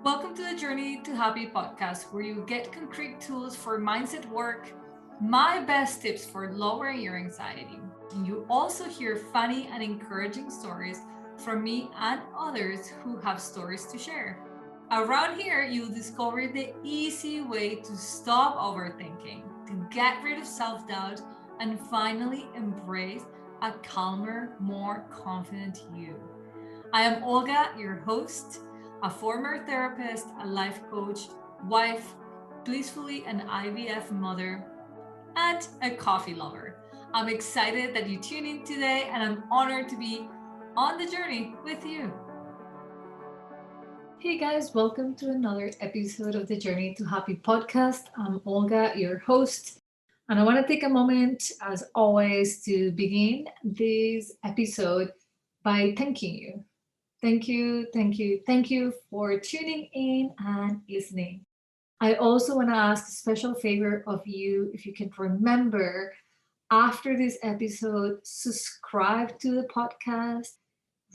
Welcome to the Journey to Happy podcast, where you get concrete tools for mindset work, my best tips for lowering your anxiety. And you also hear funny and encouraging stories from me and others who have stories to share. Around here, you'll discover the easy way to stop overthinking, to get rid of self doubt, and finally embrace a calmer, more confident you. I am Olga, your host, a former therapist, a life coach, wife, blissfully an IVF mother, and a coffee lover. I'm excited that you tune in today, and I'm honored to be on the journey with you. Hey guys, welcome to another episode of the Journey to Happy podcast. I'm Olga, your host, and I want to take a moment, as always, to begin this episode by thanking you. Thank you for tuning in and listening. I also want to ask a special favor of you if you can remember after this episode, subscribe to the podcast,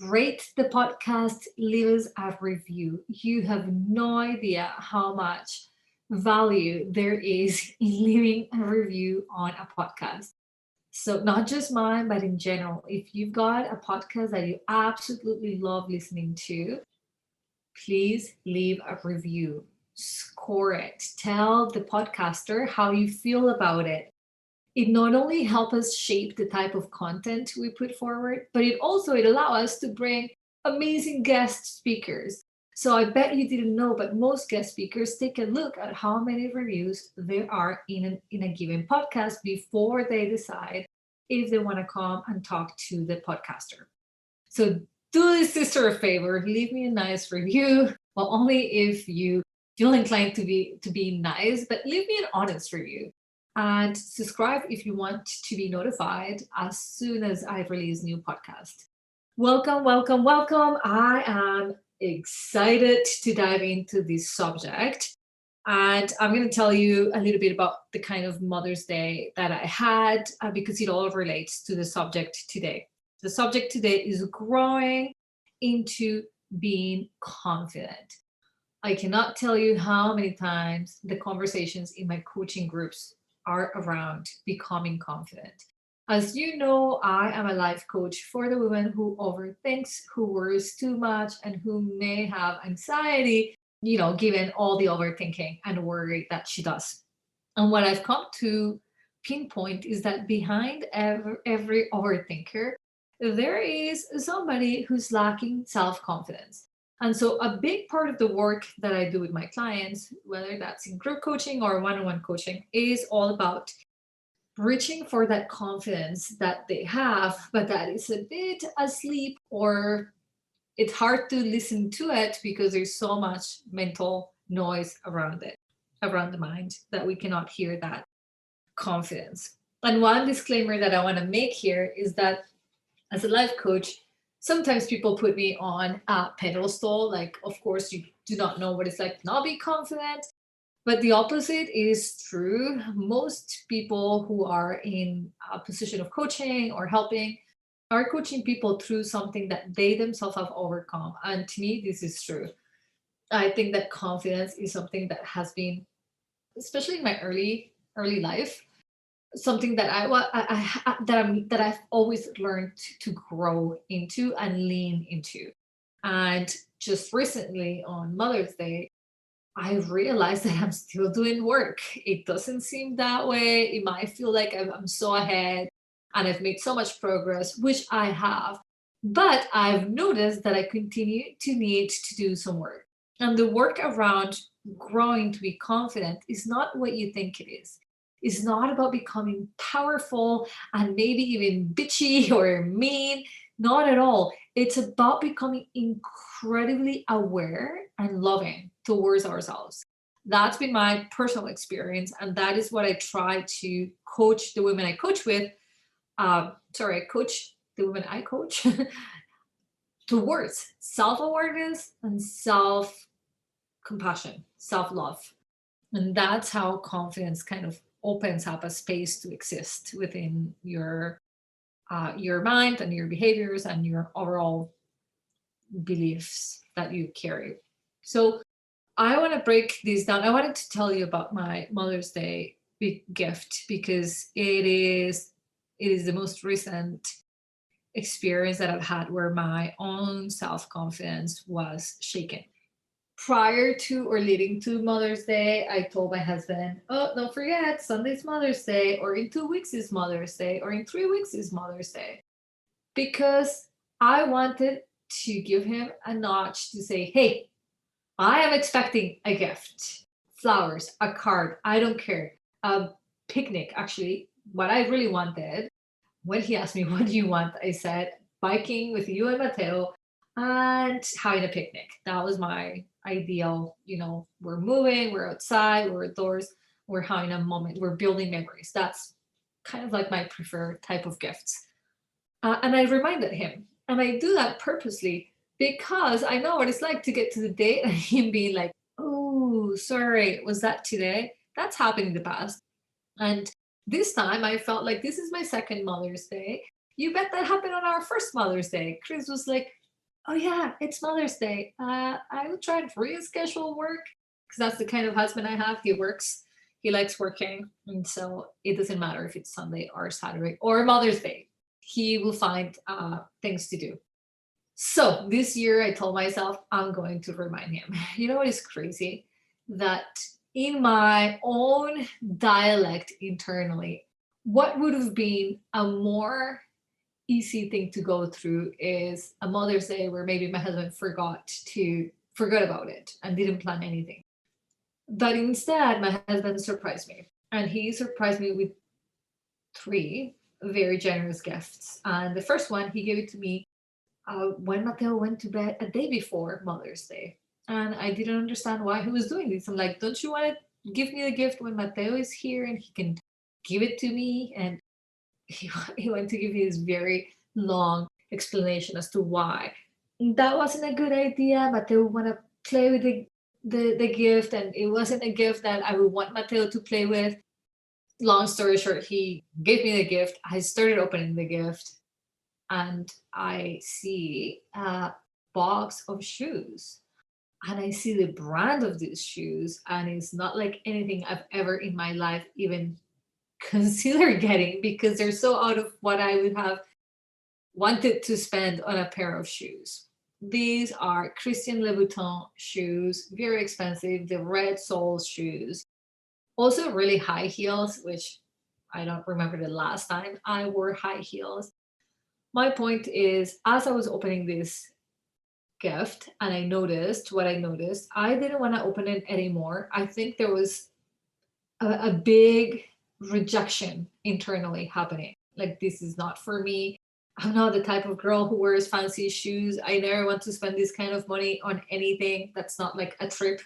rate the podcast, leave us a review. You have no idea how much value there is in leaving a review on a podcast. So, not just mine, but in general, if you've got a podcast that you absolutely love listening to, please leave a review, score it, tell the podcaster how you feel about it. It not only helps us shape the type of content we put forward, but it allows us to bring amazing guest speakers. So I bet you didn't know, but most guest speakers take a look at how many reviews there are in a given podcast before they decide if they want to come and talk to the podcaster. So do this sister a favor, leave me a nice review. Well, only if you feel inclined to be nice, but leave me an honest review. And subscribe if you want to be notified as soon as I release new podcast. Welcome, welcome, welcome. I am excited to dive into this subject. And I'm going to tell you a little bit about the kind of Mother's Day that I had because it all relates to the subject today. The subject today is growing into being confident. I cannot tell you how many times the conversations in my coaching groups are around becoming confident. As you know, I am a life coach for the woman who overthinks, who worries too much, and who may have anxiety, given all the overthinking and worry that she does. And what I've come to pinpoint is that behind every overthinker, there is somebody who's lacking self confidence. And so, a big part of the work that I do with my clients, whether that's in group coaching or one on one coaching, is all about reaching for that confidence that they have, but that is a bit asleep, or it's hard to listen to it because there's so much mental noise around it, around the mind, that we cannot hear that confidence. And one disclaimer that I want to make here is that as a life coach, sometimes people put me on a pedestal. Like, of course, you do not know what it's like to not be confident. But the opposite is true. Most people who are in a position of coaching or helping are coaching people through something that they themselves have overcome. And to me, this is true. I think that confidence is something that has been, especially in my early life, something that I've always learned to grow into and lean into. And just recently on Mother's Day, I realized that I'm still doing work. It doesn't seem that way. It might feel like I'm so ahead and I've made so much progress, which I have. But I've noticed that I continue to need to do some work. And the work around growing to be confident is not what you think it is. It's not about becoming powerful and maybe even bitchy or mean. Not at all. It's about becoming incredibly aware and loving towards ourselves. That's been my personal experience, and that is what I try to coach the women I coach with. I coach the women I coach towards self awareness and self compassion, self love. And that's how confidence kind of opens up a space to exist within your mind and your behaviors and your overall beliefs that you carry. So I want to break these down. I wanted to tell you about my Mother's Day gift because it is the most recent experience that I've had where my own self confidence was shaken. Prior to or leading to Mother's Day, I told my husband, "Oh, don't forget, Sunday's Mother's Day, or in 2 weeks is Mother's Day, or in 3 weeks is Mother's Day," because I wanted to give him a notch to say, "Hey, I am expecting a gift, flowers, a card, I don't care, a picnic." Actually, what I really wanted when he asked me, "What do you want?" I said, "Biking with you and Mateo and having a picnic." That was my ideal. We're moving, we're outside, we're outdoors, we're having a moment, we're building memories. That's kind of like my preferred type of gifts. And I reminded him, and I do that purposely because I know what it's like to get to the date and him being like, "Oh, sorry, was that today?" That's happened in the past. And this time I felt like this is my second Mother's Day. You bet that happened on our first Mother's Day. Chris was like, "Oh, yeah, it's Mother's Day. I will try and reschedule work," because that's the kind of husband I have. He works, he likes working. And so it doesn't matter if it's Sunday or Saturday or Mother's Day. He will find things to do. So this year I told myself I'm going to remind him. You know what is crazy? That in my own dialect internally, what would have been a more easy thing to go through is a Mother's Day where maybe my husband forgot about it and didn't plan anything. But instead, my husband surprised me. And he surprised me with three very generous gifts. And the first one, he gave it to me when Mateo went to bed a day before Mother's Day. And I didn't understand why he was doing this. I'm like, "Don't you want to give me the gift when Mateo is here and he can give it to me?" And he went to give me this very long explanation as to why. That wasn't a good idea. Mateo would want to play with the gift, and it wasn't a gift that I would want Mateo to play with. Long story short, he gave me the gift. I started opening the gift, and I see a box of shoes. And I see the brand of these shoes, and it's not like anything I've ever in my life even considered getting because they're so out of what I would have wanted to spend on a pair of shoes. These are Christian Louboutin shoes, very expensive, the red sole shoes. Also, really high heels, which I don't remember the last time I wore high heels. My point is, as I was opening this gift and I noticed what I noticed, I didn't want to open it anymore. I think there was a big rejection internally happening. Like, this is not for me. I'm not the type of girl who wears fancy shoes. I never want to spend this kind of money on anything that's not like a trip.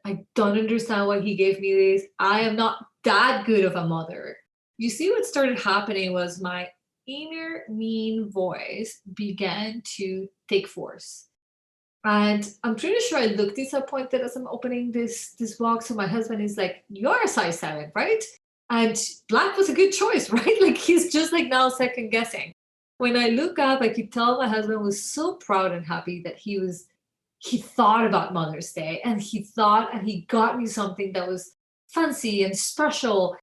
I don't understand why he gave me this. I am not that good of a mother. You see, what started happening was my inner mean voice began to take force. And I'm pretty sure I look disappointed as I'm opening this box. So my husband is like, "You're a size 7, right?" And black was a good choice, right? Like, he's just like now second guessing. When I look up, I could tell my husband was so proud and happy that he thought about Mother's Day, and he got me something that was fancy and special,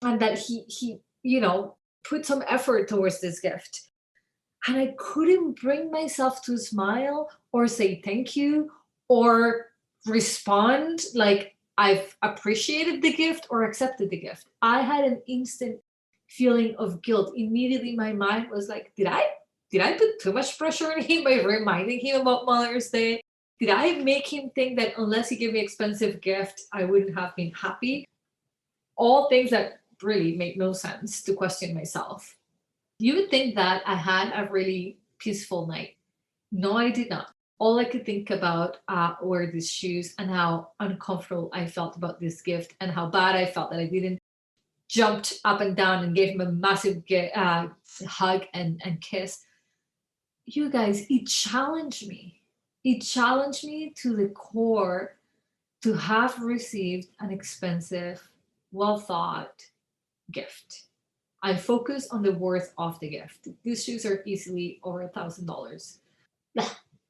and that he put some effort towards this gift. And I couldn't bring myself to smile or say thank you or respond like I've appreciated the gift or accepted the gift. I had an instant feeling of guilt. Immediately my mind was like, did I put too much pressure on him by reminding him about Mother's Day? Did I make him think that unless he gave me expensive gift, I wouldn't have been happy? All things that really make no sense to question myself. You would think that I had a really peaceful night. No, I did not. All I could think about were these shoes and how uncomfortable I felt about this gift and how bad I felt that I didn't jumped up and down and gave him a massive hug and kiss. You guys, it challenged me. It challenged me to the core to have received an expensive, well thought gift. I focus on the worth of the gift. These shoes are easily over $1,000.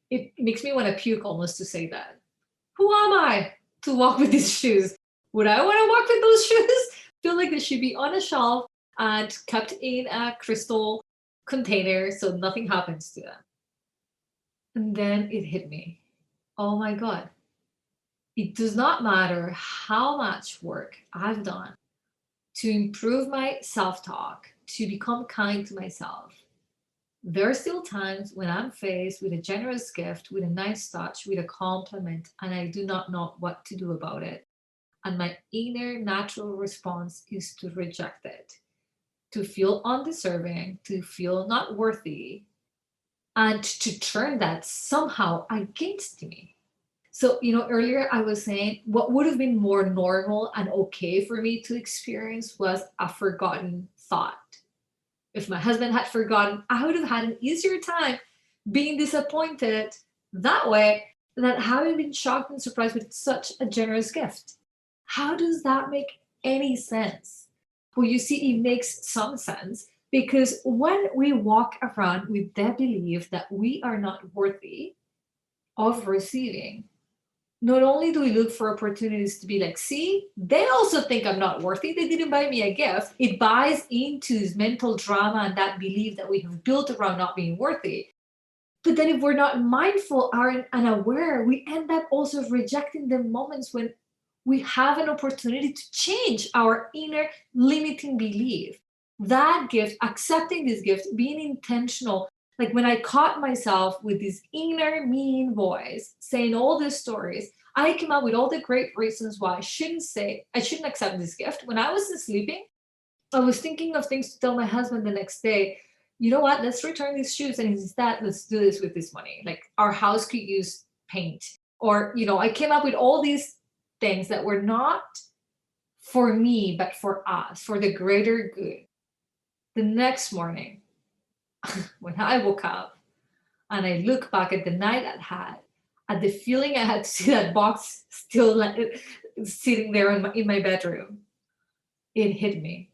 It makes me want to puke almost to say that. Who am I to walk with these shoes? Would I want to walk with those shoes? Feel like they should be on a shelf and kept in a crystal container so nothing happens to them. And then it hit me. Oh my God. It does not matter how much work I've done to improve my self talk, to become kind to myself. There are still times when I'm faced with a generous gift, with a nice touch, with a compliment, and I do not know what to do about it. And my inner natural response is to reject it, to feel undeserving, to feel not worthy, and to turn that somehow against me. So, earlier I was saying what would have been more normal and okay for me to experience was a forgotten thought. If my husband had forgotten, I would have had an easier time being disappointed that way than having been shocked and surprised with such a generous gift. How does that make any sense? Well, you see, it makes some sense because when we walk around with the belief that we are not worthy of receiving, not only do we look for opportunities to be like, see, they also think I'm not worthy. They didn't buy me a gift. It buys into this mental drama and that belief that we have built around not being worthy. But then if we're not mindful, aren't unaware, we end up also rejecting the moments when we have an opportunity to change our inner limiting belief. That gift, accepting this gift, being intentional. Like when I caught myself with this inner mean voice saying all these stories, I came up with all the great reasons why I shouldn't accept this gift. When I was sleeping, I was thinking of things to tell my husband the next day. You know what? Let's return these shoes, and instead, let's do this with this money. Like our house could use paint, or I came up with all these things that were not for me, but for us, for the greater good. The next morning, when I woke up and I look back at the night I had, at the feeling I had to see that box still sitting there in my bedroom, it hit me.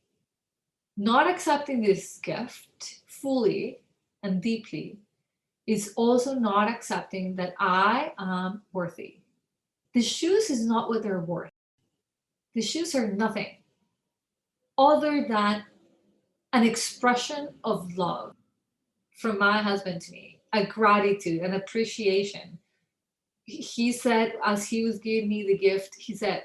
Not accepting this gift fully and deeply is also not accepting that I am worthy. The shoes is not what they're worth. The shoes are nothing other than an expression of love from my husband to me, a gratitude, an appreciation. He said, as he was giving me the gift, he said,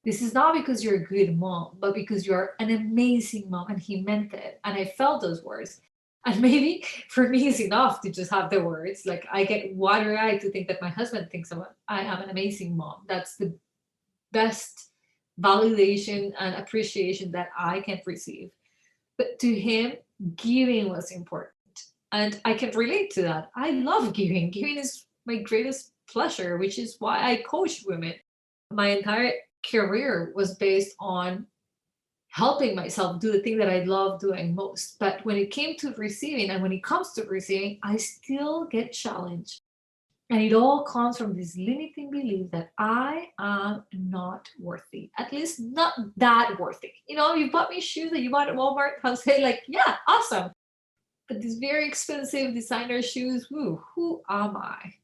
this is not because you're a good mom, but because you're an amazing mom. And he meant it. And I felt those words. And maybe for me, it's enough to just have the words. Like I get watery eyed to think that my husband thinks I am an amazing mom. That's the best validation and appreciation that I can receive. But to him, giving was important. And I can relate to that. I love giving. Giving is my greatest pleasure, which is why I coach women. My entire career was based on helping myself do the thing that I love doing most. But when it came to receiving, and when it comes to receiving, I still get challenged. And it all comes from this limiting belief that I am not worthy, at least not that worthy. You bought me shoes that you bought at Walmart, I'll say, like, yeah, awesome. But these very expensive designer shoes, who am I?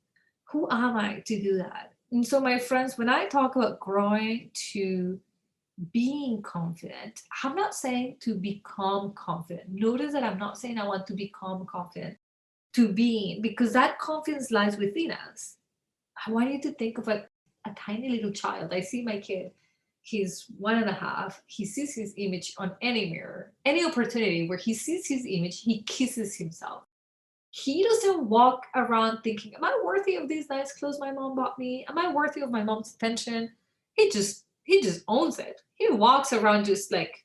Who am I to do that? And so, my friends, when I talk about growing to being confident, I'm not saying to become confident. Notice that I'm not saying I want to become confident, to being, because that confidence lies within us. I want you to think of a tiny little child. I see my kid. He's 1.5. He sees his image on any mirror, any opportunity where he sees his image, he kisses himself. He doesn't walk around thinking, am I worthy of these nice clothes my mom bought me? Am I worthy of my mom's attention? He just owns it. He walks around just like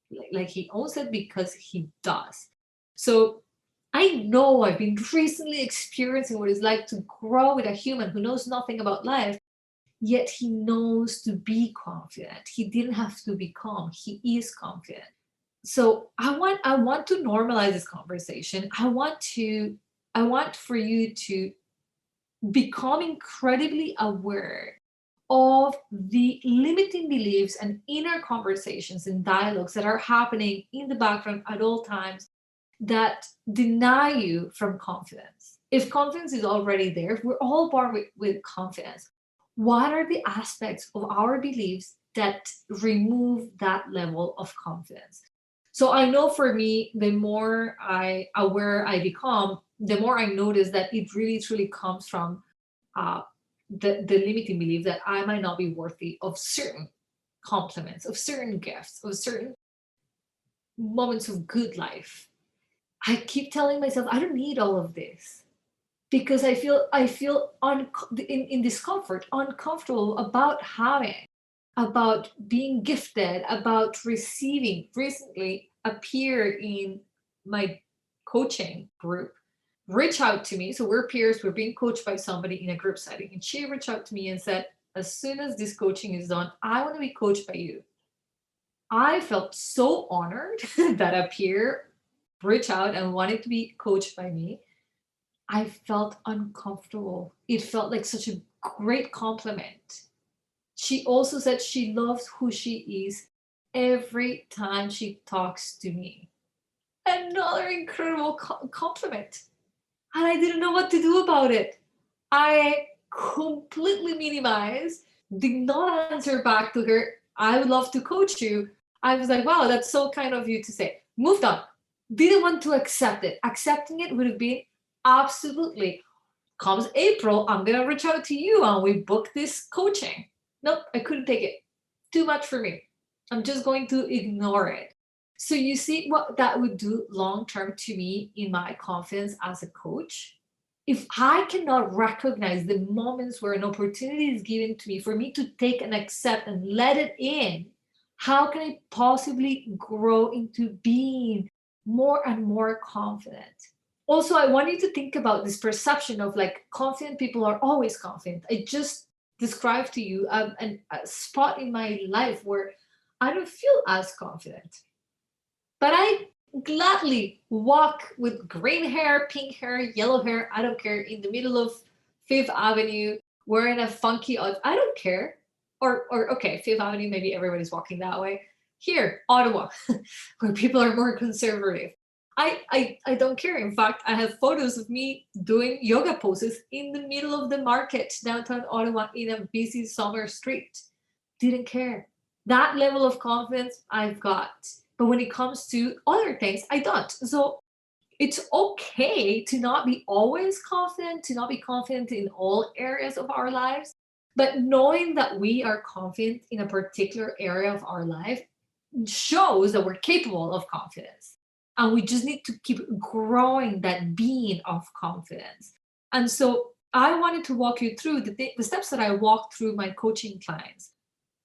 he owns it because he does. So I know I've been recently experiencing what it's like to grow with a human who knows nothing about life, yet he knows to be confident. He didn't have to become, he is confident. So I want to normalize this conversation. I want for you to become incredibly aware of the limiting beliefs and inner conversations and dialogues that are happening in the background at all times that deny you from confidence. If confidence is already there, if we're all born with confidence, What are the aspects of our beliefs that remove that level of confidence? So I know for me, the more I aware I become, the more I notice that it really truly comes from uh, the limiting belief that I might not be worthy of certain compliments, of certain gifts, of certain moments of good life. I keep telling myself I don't need all of this because I feel in discomfort, uncomfortable about having, about being gifted, about receiving. Recently, a peer in my coaching group reached out to me. So we're peers, we're being coached by somebody in a group setting, and she reached out to me and said, "As soon as this coaching is done, I want to be coached by you." I felt so honored that a peer reached out and wanted to be coached by me. I felt uncomfortable. It felt like such a great compliment. She also said she loves who she is every time she talks to me. Another incredible compliment. And I didn't know what to do about it. I completely minimized, did not answer back to her, "I would love to coach you." I was like, wow, that's so kind of you to say. Moved on. Didn't want to accept it. Accepting it would have been absolutely, comes April, I'm going to reach out to you and we book this coaching. Nope, I couldn't take it. Too much for me. I'm just going to ignore it. So you see what that would do long term to me in my confidence as a coach? If I cannot recognize the moments where an opportunity is given to me for me to take and accept and let it in, how can I possibly grow into being more and more confident? Also, I want you to think about this perception of like confident people are always confident. I just described to you a spot in my life where I don't feel as confident, but I gladly walk with green hair, pink hair, yellow hair, I don't care, in the middle of Fifth Avenue wearing a funky outfit. I don't care. Or okay, Fifth Avenue, maybe everybody's walking that way. Here, Ottawa, where people are more conservative. I don't care. In fact, I have photos of me doing yoga poses in the middle of the market downtown Ottawa in a busy summer street. Didn't care. That level of confidence I've got. But when it comes to other things, I don't. So it's okay to not be always confident, to not be confident in all areas of our lives. But knowing that we are confident in a particular area of our life shows that we're capable of confidence. And we just need to keep growing that being of confidence. And so I wanted to walk you through the steps that I walk through my coaching clients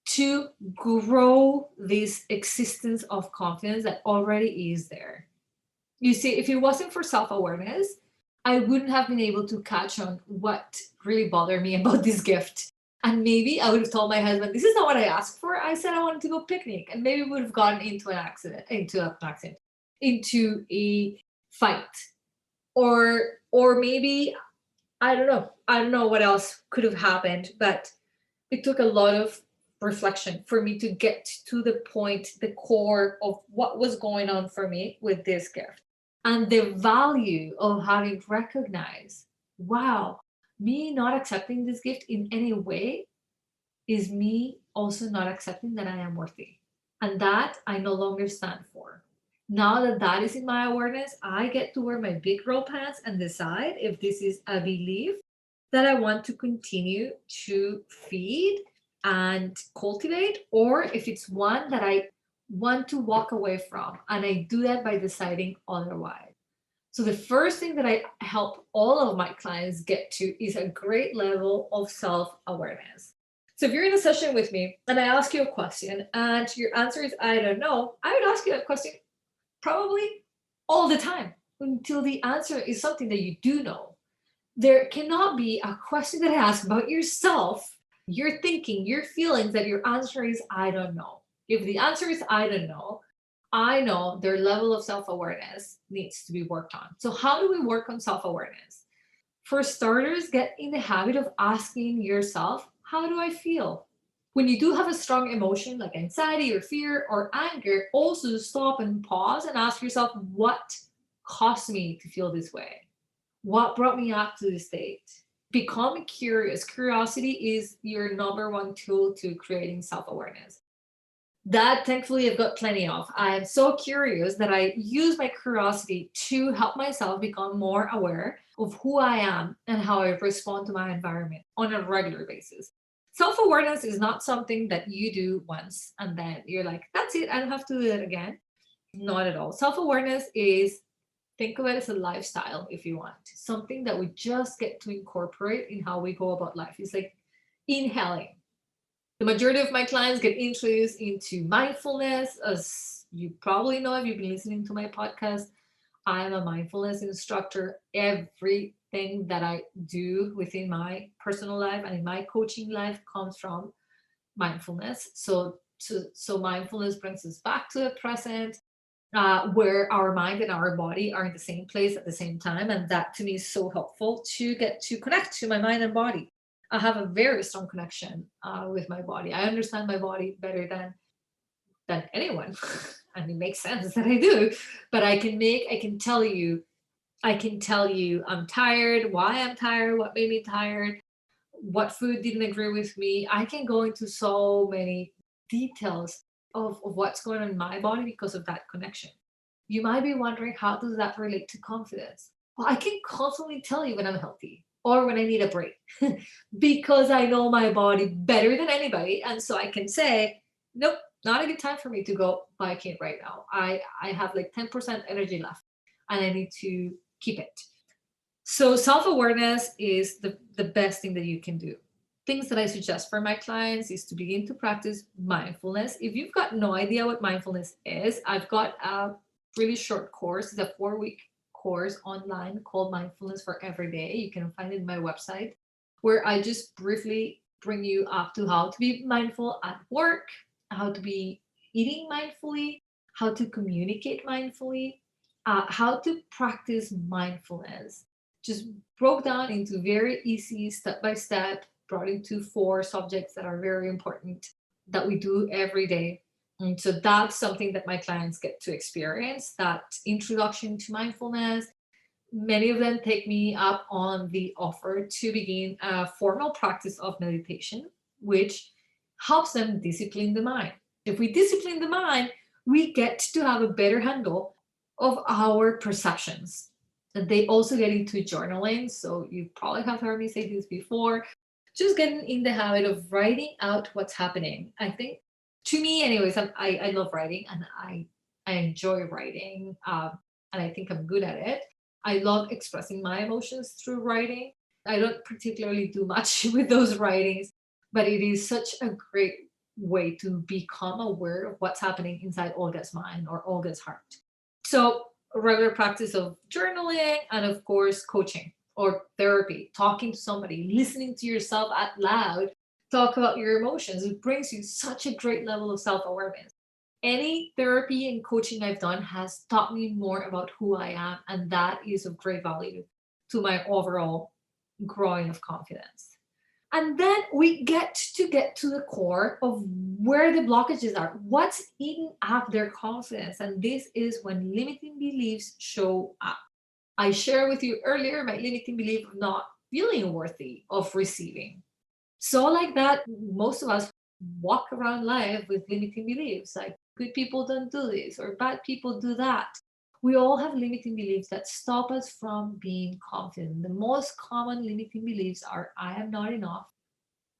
to grow this existence of confidence that already is there. You see, if it wasn't for self awareness, I wouldn't have been able to catch on what really bothered me about this gift. And maybe I would have told my husband, "This is not what I asked for. I said I wanted to go picnic." And maybe we would have gotten into into a fight. Or maybe I don't know what else could have happened, but it took a lot of reflection for me to get to the point, the core of what was going on for me with this gift. And the value of having recognized, wow, me not accepting this gift in any way is me also not accepting that I am worthy. And that I no longer stand for. Now that that is in my awareness, I get to wear my big girl pants and decide if this is a belief that I want to continue to feed and cultivate, or if it's one that I want to walk away from. And I do that by deciding otherwise. So the first thing that I help all of my clients get to is a great level of self-awareness. So if you're in a session with me and I ask you a question and your answer is I don't know, I would ask you that question probably all the time until the answer is something that you do know. There cannot be a question that I ask about yourself, your thinking, your feelings, that your answer is I don't know. If the answer is I don't know, I know their level of self awareness needs to be worked on. So, how do we work on self awareness? For starters, get in the habit of asking yourself, how do I feel? When you do have a strong emotion like anxiety or fear or anger, also stop and pause and ask yourself, what caused me to feel this way? What brought me up to this state? Become curious. Curiosity is your number one tool to creating self-awareness. That thankfully I've got plenty of. I'm so curious that I use my curiosity to help myself become more aware of who I am and how I respond to my environment on a regular basis. Self awareness is not something that you do once and then you're like, that's it, I don't have to do it again. Not at all. Self awareness is, think of it as a lifestyle if you want, something that we just get to incorporate in how we go about life. It's like inhaling. The majority of my clients get introduced into mindfulness. As you probably know, if you've been listening to my podcast, I'm a mindfulness instructor. Everything that I do within my personal life and in my coaching life comes from mindfulness. So mindfulness brings us back to the present, where our mind and our body are in the same place at the same time. And that to me is so helpful to get to connect to my mind and body. I have a very strong connection with my body. I understand my body better than anyone. And it makes sense that I do. But I can tell you I'm tired, why I'm tired, what made me tired, what food didn't agree with me. I can go into so many details of what's going on in my body because of that connection. You might be wondering, how does that relate to confidence? Well, I can constantly tell you when I'm healthy or when I need a break because I know my body better than anybody. And so I can say, nope, not a good time for me to go biking right now. I have like 10% energy left and I need to keep it. So self-awareness is the best thing that you can do. Things that I suggest for my clients is to begin to practice mindfulness. If you've got no idea what mindfulness is, I've got a really short course. It's a 4-week course online called Mindfulness for Every Day. You can find it in my website, where I just briefly bring you up to how to be mindful at work, how to be eating mindfully, how to communicate mindfully, how to practice mindfulness, just broke down into very easy step by step, brought into 4 subjects that are very important that we do every day. And so that's something that my clients get to experience, that introduction to mindfulness. Many of them take me up on the offer to begin a formal practice of meditation, which helps them discipline the mind. If we discipline the mind, we get to have a better handle of our perceptions. And they also get into journaling. So you probably have heard me say this before. Just getting in the habit of writing out what's happening. I think, to me, anyways, I love writing and I enjoy writing, and I think I'm good at it. I love expressing my emotions through writing. I don't particularly do much with those writings, but it is such a great way to become aware of what's happening inside Olga's mind or Olga's heart. So, a regular practice of journaling and, of course, coaching or therapy, talking to somebody, listening to yourself out loud, talk about your emotions. It brings you such a great level of self awareness. Any therapy and coaching I've done has taught me more about who I am, and that is of great value to my overall growing of confidence. And then we get to the core of where the blockages are, what's eating up their confidence. And this is when limiting beliefs show up. I shared with you earlier my limiting belief of not feeling worthy of receiving. So, like that, most of us walk around life with limiting beliefs like good people don't do this or bad people do that. We all have limiting beliefs that stop us from being confident. The most common limiting beliefs are, I am not enough,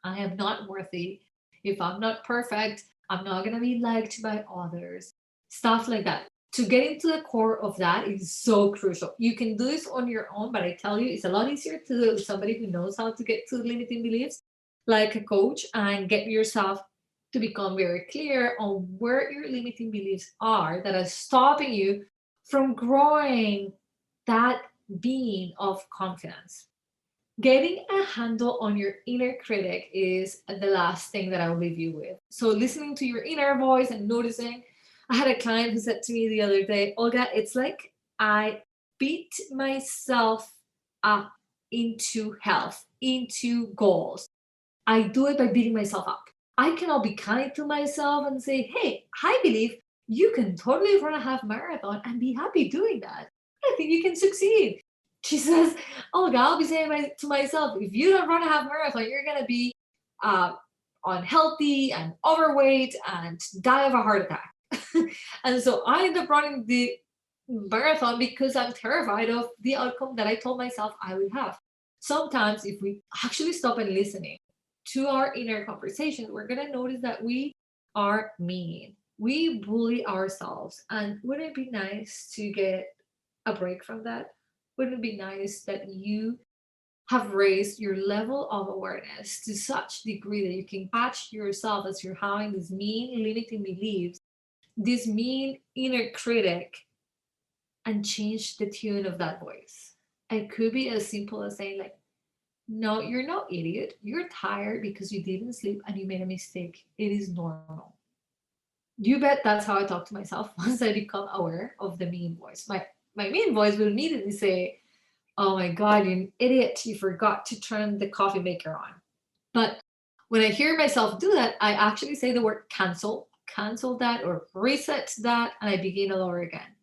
I am not worthy, if I'm not perfect, I'm not going to be liked by others, stuff like that. To get into the core of that is so crucial. You can do this on your own, but I tell you, it's a lot easier to do with somebody who knows how to get to limiting beliefs, like a coach, and get yourself to become very clear on where your limiting beliefs are that are stopping you from growing that being of confidence. Getting a handle on your inner critic is the last thing that I'll leave you with. So, listening to your inner voice and noticing. I had a client who said to me the other day, Olga, it's like I beat myself up into health, into goals. I do it by beating myself up. I cannot be kind to myself and say, hey, I believe you can totally run a half marathon and be happy doing that. I think you can succeed. She says, "Oh, I'll be saying to myself, if you don't run a half marathon, you're gonna be uh, unhealthy and overweight and die of a heart attack." And so I end up running the marathon because I'm terrified of the outcome that I told myself I would have. Sometimes, if we actually stop and listening to our inner conversation, we're gonna notice that we are mean. We bully ourselves, and wouldn't it be nice to get a break from that? Wouldn't it be nice that you have raised your level of awareness to such degree that you can catch yourself as you're having these mean limiting beliefs, this mean inner critic, and change the tune of that voice? It could be as simple as saying, like, no, you're no idiot. You're tired because you didn't sleep and you made a mistake. It is normal. You bet that's how I talk to myself once I become aware of the mean voice. My mean voice will immediately say, "Oh my God, you idiot, you forgot to turn the coffee maker on." But when I hear myself do that, I actually say the word cancel that or reset that, and I begin all over again.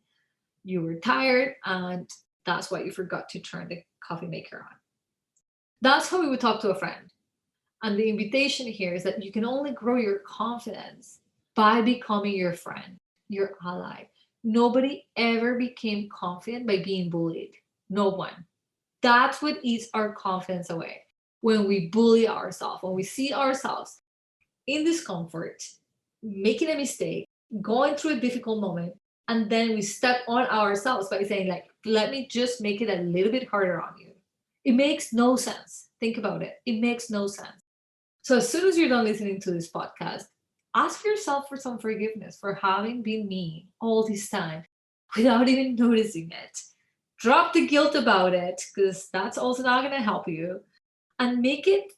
You were tired, and that's why you forgot to turn the coffee maker on. That's how we would talk to a friend. And the invitation here is that you can only grow your confidence by becoming your friend, your ally. Nobody ever became confident by being bullied. No one. That's what eats our confidence away. When we bully ourselves, when we see ourselves in discomfort, making a mistake, going through a difficult moment, and then we step on ourselves by saying, like, let me just make it a little bit harder on you. It makes no sense. Think about it. It makes no sense. So as soon as you're done listening to this podcast, ask yourself for some forgiveness for having been mean all this time without even noticing it. Drop the guilt about it, because that's also not going to help you. And make it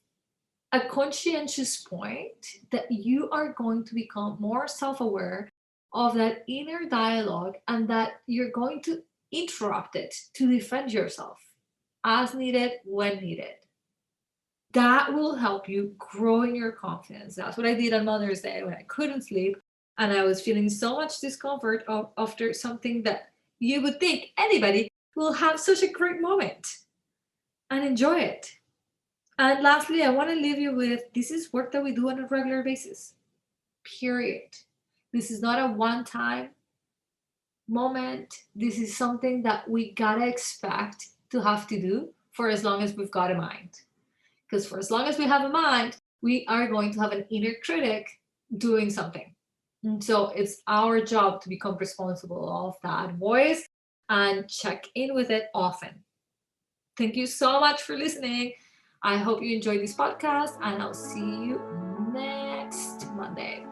a conscientious point that you are going to become more self aware of that inner dialogue and that you're going to interrupt it to defend yourself as needed when needed. That will help you grow in your confidence. That's what I did on Mother's Day when I couldn't sleep and I was feeling so much discomfort after something that you would think anybody will have such a great moment and enjoy it. And lastly, I want to leave you with this is work that we do on a regular basis, period. This is not a one time moment. This is something that we gotta expect to have to do for as long as we've got a mind. Because for as long as we have a mind, we are going to have an inner critic doing something. And so it's our job to become responsible of that voice and check in with it often. Thank you so much for listening. I hope you enjoyed this podcast, and I'll see you next Monday.